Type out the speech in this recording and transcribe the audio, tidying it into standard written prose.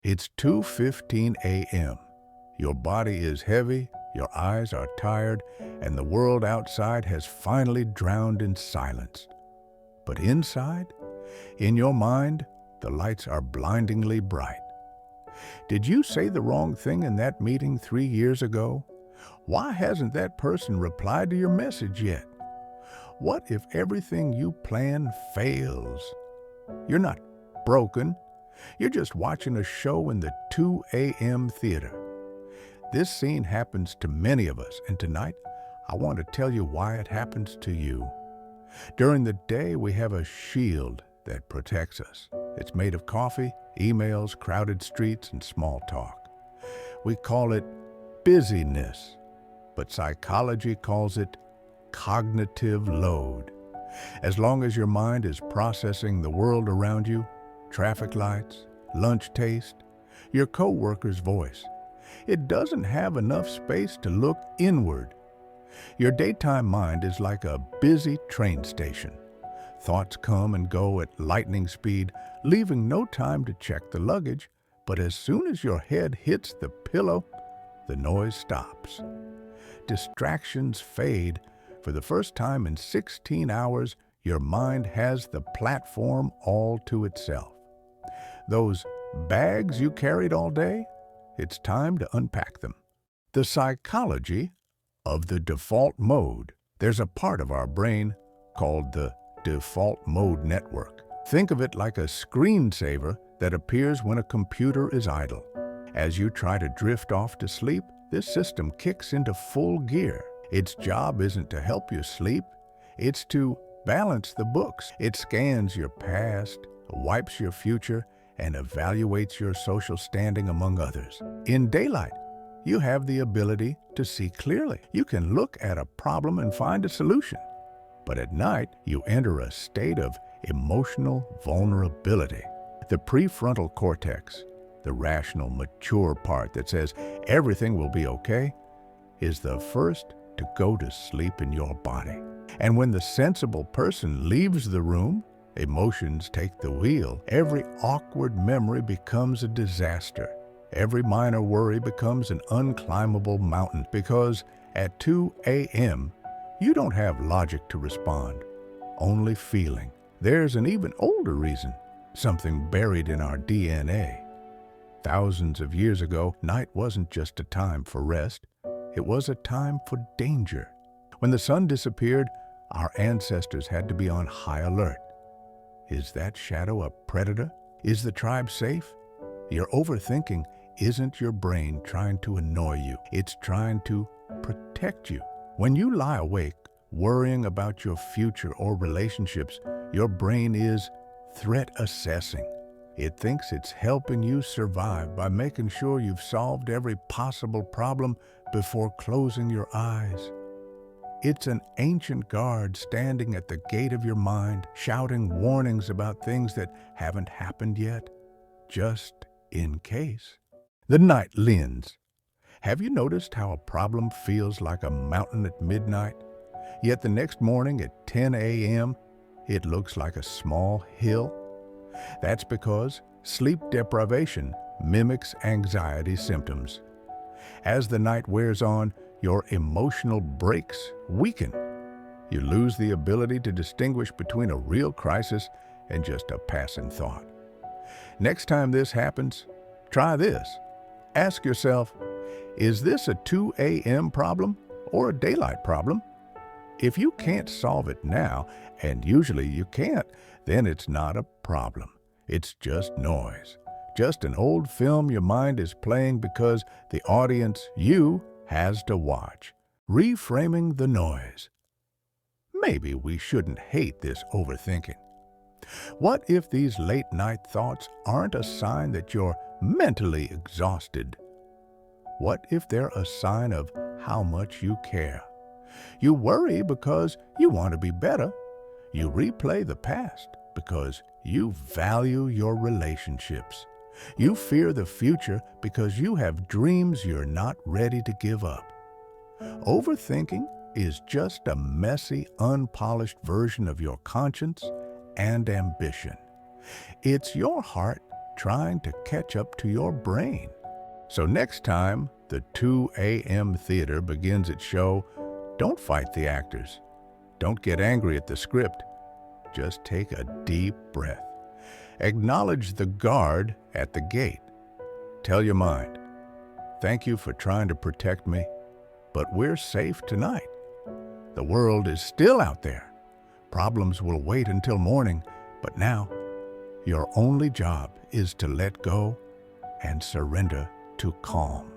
It's 2:15 a.m. Your body is heavy, your eyes are tired, and the world outside has finally drowned in silence. But inside, in your mind, the lights are blindingly bright. Did you say the wrong thing in that meeting 3 years ago? Why hasn't that person replied to your message yet? What if everything you plan fails? You're not broken. You're just watching a show in the 2 a.m. theater. This scene happens to many of us, and tonight I want to tell you why it happens to you. During the day, we have a shield that protects us. It's made of coffee, emails, crowded streets, and small talk. We call it busyness, but psychology calls it cognitive load. As long as your mind is processing the world around you, traffic lights, lunch taste, your coworker's voice, it doesn't have enough space to look inward. Your daytime mind is like a busy train station. Thoughts come and go at lightning speed, leaving no time to check the luggage, but as soon as your head hits the pillow, the noise stops. Distractions fade. For the first time in 16 hours, your mind has the platform all to itself. Those bags you carried all day, it's time to unpack them. The psychology of the default mode. There's a part of our brain called the default mode network. Think of it like a screensaver that appears when a computer is idle. As you try to drift off to sleep, this system kicks into full gear. Its job isn't to help you sleep, it's to balance the books. It scans your past, wipes your future, and evaluates your social standing among others. In daylight, you have the ability to see clearly. You can look at a problem and find a solution. But at night, you enter a state of emotional vulnerability. The prefrontal cortex, the rational, mature part that says everything will be okay, is the first to go to sleep in your body. And when the sensible person leaves the room, emotions take the wheel. Every awkward memory becomes a disaster. Every minor worry becomes an unclimbable mountain because at 2 a.m., you don't have logic to respond, only feeling. There's an even older reason, something buried in our DNA. Thousands of years ago, night wasn't just a time for rest, it was a time for danger. When the sun disappeared, our ancestors had to be on high alert. Is that shadow a predator? Is the tribe safe? Your overthinking isn't your brain trying to annoy you. It's trying to protect you. When you lie awake, worrying about your future or relationships, your brain is threat assessing. It thinks it's helping you survive by making sure you've solved every possible problem before closing your eyes. It's an ancient guard standing at the gate of your mind, shouting warnings about things that haven't happened yet, just in case. The night lens. Have you noticed how a problem feels like a mountain at midnight, yet the next morning at 10 a.m., it looks like a small hill? That's because sleep deprivation mimics anxiety symptoms. As the night wears on, your emotional brakes weaken. You lose the ability to distinguish between a real crisis and just a passing thought. Next time this happens, try this. Ask yourself, is this a 2 a.m. problem or a daylight problem? If you can't solve it now, and usually you can't, then it's not a problem. It's just noise. Just an old film your mind is playing because the audience, you, has to watch. Reframing the noise. Maybe we shouldn't hate this overthinking. What if these late-night thoughts aren't a sign that you're mentally exhausted? What if they're a sign of how much you care? You worry because you want to be better. You replay the past because you value your relationships. You fear the future because you have dreams you're not ready to give up. Overthinking is just a messy, unpolished version of your conscience and ambition. It's your heart trying to catch up to your brain. So next time the 2 a.m. theater begins its show, don't fight the actors. Don't get angry at the script. Just take a deep breath. Acknowledge the guard at the gate. Tell your mind, thank you for trying to protect me, but we're safe tonight. The world is still out there. Problems will wait until morning, but now your only job is to let go and surrender to calm.